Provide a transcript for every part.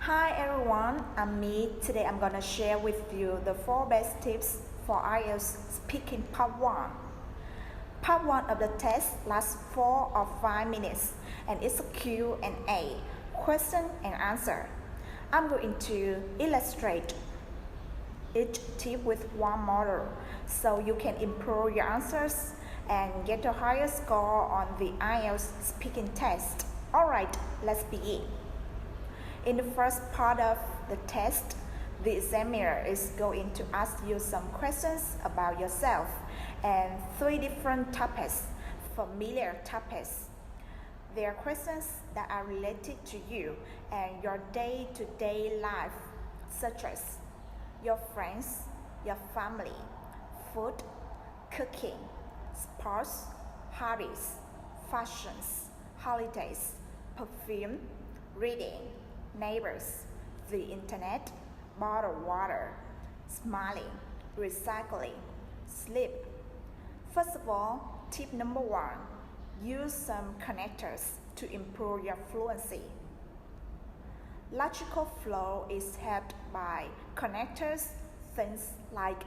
Hi everyone, I'm Me. Today I'm gonna share with you the 4 best tips for IELTS speaking part 1. Part 1 of the test lasts 4 or 5 minutes and it's a Q&A, question and answer. I'm going to illustrate each tip with one model so you can improve your answers and get a higher score on the IELTS speaking test. Alright, let's begin. In the first part of the test, the examiner is going to ask you some questions about yourself and 3 different topics, familiar topics. They are questions that are related to you and your day-to-day life, such as your friends, your family, food, cooking, sports, hobbies, fashions, holidays, perfume, reading, neighbors, the internet, bottled water, smiling, recycling, sleep. First of all, tip number 1, use some connectors to improve your fluency. Logical flow is helped by connectors, things like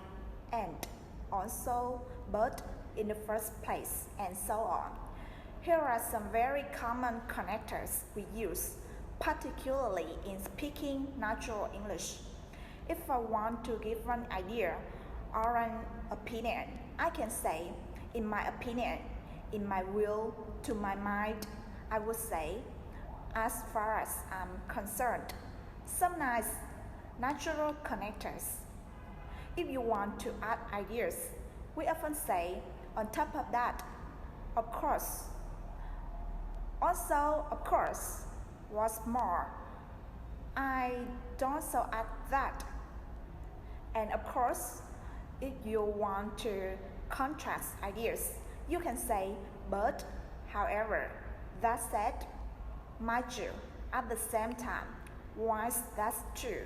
and, also, but, in the first place, and so on. Here are some very common connectors we use, particularly in speaking natural English. If I want to give an idea or an opinion, I can say, in my opinion, in my will, to my mind. I would say, as far as I'm concerned. Some nice natural connectors. If you want to add ideas, we often say, on top of that, of course. Also, of course. What's more, I don't so add that. And of course, if you want to contrast ideas, you can say, but, however, that said, mind you, at the same time, once that's true.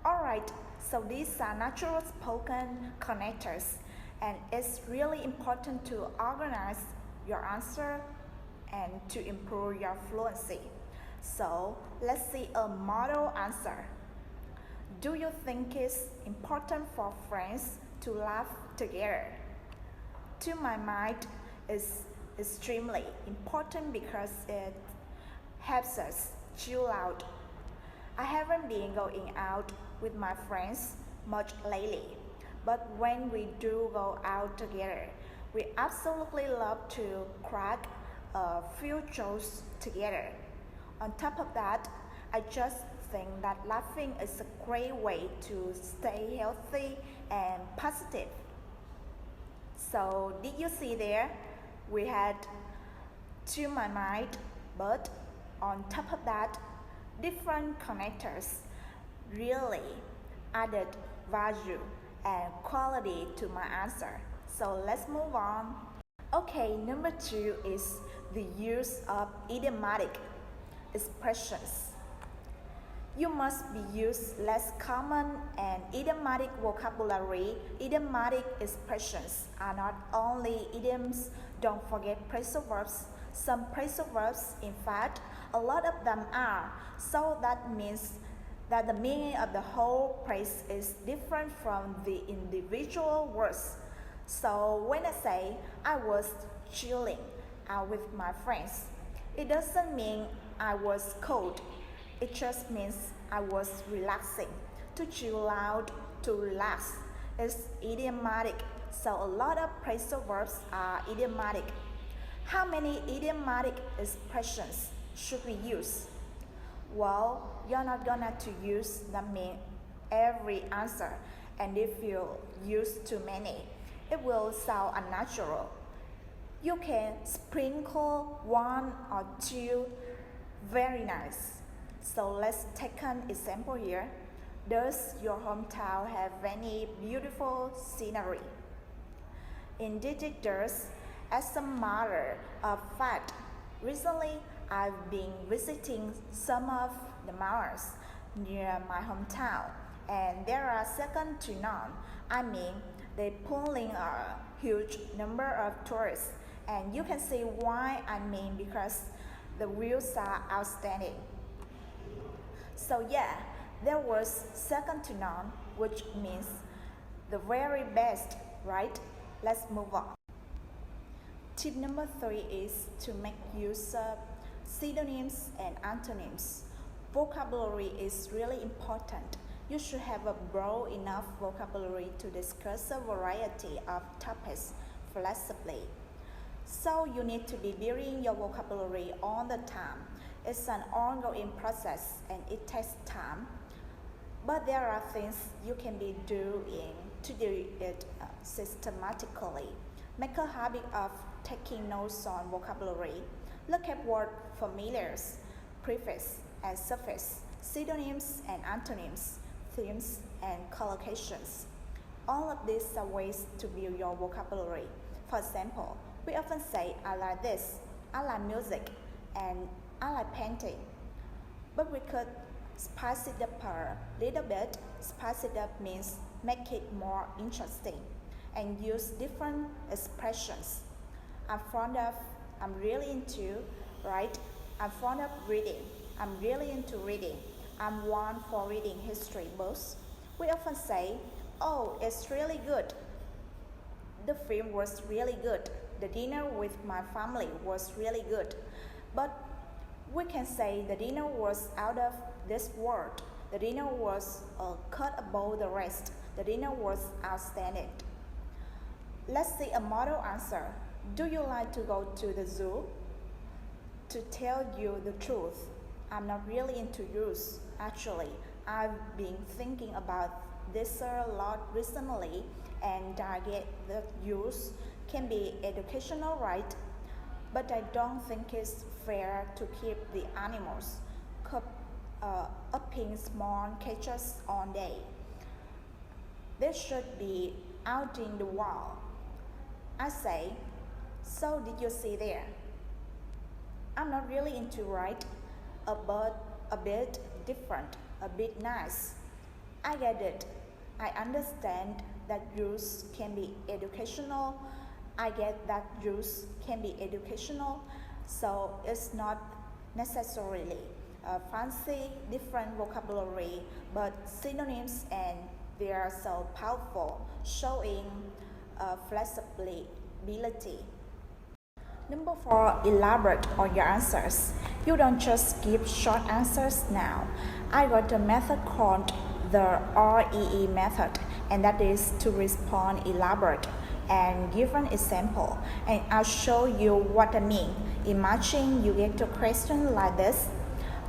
Alright, so these are natural spoken connectors, and it's really important to organize your answer and to improve your fluency. So, let's see a model answer. Do you think it's important for friends to laugh together? To my mind, it's extremely important because it helps us chill out. I haven't been going out with my friends much lately, but when we do go out together, we absolutely love to crack a few jokes together. On top of that, I just think that laughing is a great way to stay healthy and positive. So, did you see there? We had to my mind, but on top of that, different connectors really added value and quality to my answer. So, let's move on. Okay, number 2 is the use of idiomatic expressions. You must be use less common and idiomatic vocabulary. Idiomatic expressions are not only idioms, don't forget phrasal verbs. Some phrasal verbs, in fact, a lot of them are, so that means that the meaning of the whole phrase is different from the individual words. So when I say I was chilling out with my friends, it doesn't mean I was cold. It just means I was relaxing. To chill out, to relax, is idiomatic. So a lot of phrasal verbs are idiomatic. How many idiomatic expressions should we use? Well, you're not gonna to use them in every answer, and if you use too many, it will sound unnatural. You can sprinkle 1 or 2. Very nice. So let's take an example here. Does your hometown have any beautiful scenery? Indeed it does. As a matter of fact, recently I've been visiting some of the mountains near my hometown, and there are second to none. I mean, they pull in a huge number of tourists, and you can see why I mean because the views are outstanding. So yeah, there was second to none, which means the very best, right? Let's move on. Tip number 3 is to make use of synonyms and antonyms. Vocabulary is really important. You should have a broad enough vocabulary to discuss a variety of topics flexibly. So you need to be building your vocabulary all the time. It's an ongoing process and it takes time. But there are things you can be doing to do it systematically. Make a habit of taking notes on vocabulary. Look at word familiars, prefix and suffix, synonyms and antonyms, themes and collocations. All of these are ways to build your vocabulary. For example, we often say, I like this, I like music, and I like painting. But we could spice it up a little bit. Spice it up means make it more interesting and use different expressions. I'm really into, right? I'm fond of reading. I'm really into reading. I'm one for reading history books. We often say, oh, it's really good. The film was really good. The dinner with my family was really good. But we can say the dinner was out of this world. The dinner was cut above the rest. The dinner was outstanding. Let's see a model answer. Do you like to go to the zoo? To tell you the truth, I'm not really into zoos. Actually, I've been thinking about this a lot recently, and I get that zoos can be educational, right? But I don't think it's fair to keep the animals up in small cages all day. They should be out in the wild. I say, so did you see there? I'm not really into right, but a bit different, a bit nice. I get it. I understand that zoos can be educational. I get that zoos can be educational, so it's not necessarily a fancy, different vocabulary, but synonyms and they are so powerful, showing flexibility. Number 4, elaborate on your answers. You don't just give short answers now. I got a method called the REE method, and that is to respond elaborate and give an example. And I'll show you what I mean. Imagine you get a question like this.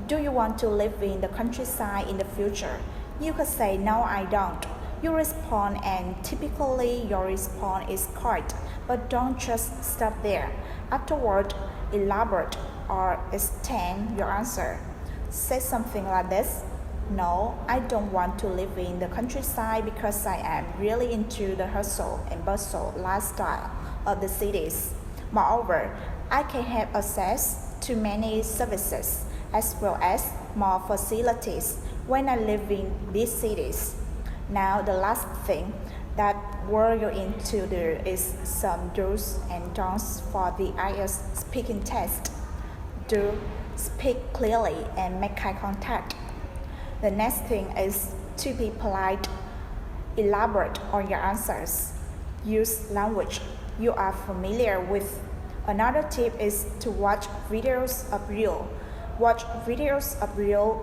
Do you want to live in the countryside in the future? You could say, no, I don't. You respond, and typically your response is correct, but don't just stop there. Afterward, elaborate or extend your answer. Say something like this. No, I don't want to live in the countryside because I am really into the hustle and bustle lifestyle of the cities. Moreover, I can have access to many services as well as more facilities when I live in these cities. Now, the last thing that we're going to do is some do's and don'ts for the IELTS speaking test. Do speak clearly and make eye contact. The next thing is to be polite, elaborate on your answers. Use language you are familiar with. Another tip is to watch videos of real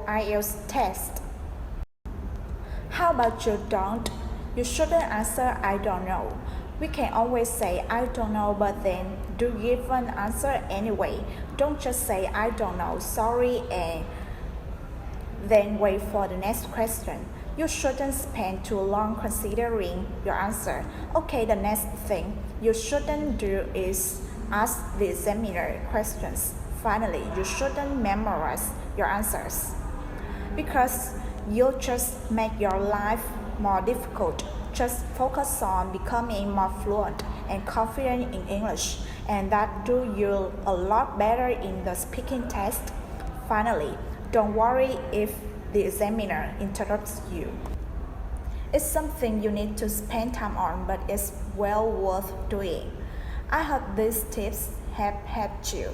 IELTS tests. How about you don't? You shouldn't answer I don't know. We can always say I don't know, but then do give an answer anyway. Don't just say I don't know, sorry, and then wait for the next question. You shouldn't spend too long considering your answer. Okay, the next thing you shouldn't do is ask the examiner questions. Finally, you shouldn't memorize your answers because you'll just make your life more difficult. Just focus on becoming more fluent and confident in English, and that do you a lot better in the speaking test. Finally, don't worry if the examiner interrupts you. It's something you need to spend time on, but it's well worth doing. I hope these tips have helped you.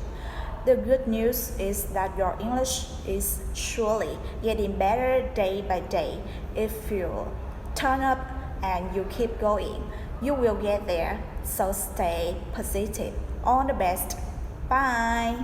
the good news is that your English is surely getting better day by day. If you turn up and you keep going, you will get there. So stay positive. All the best. Bye.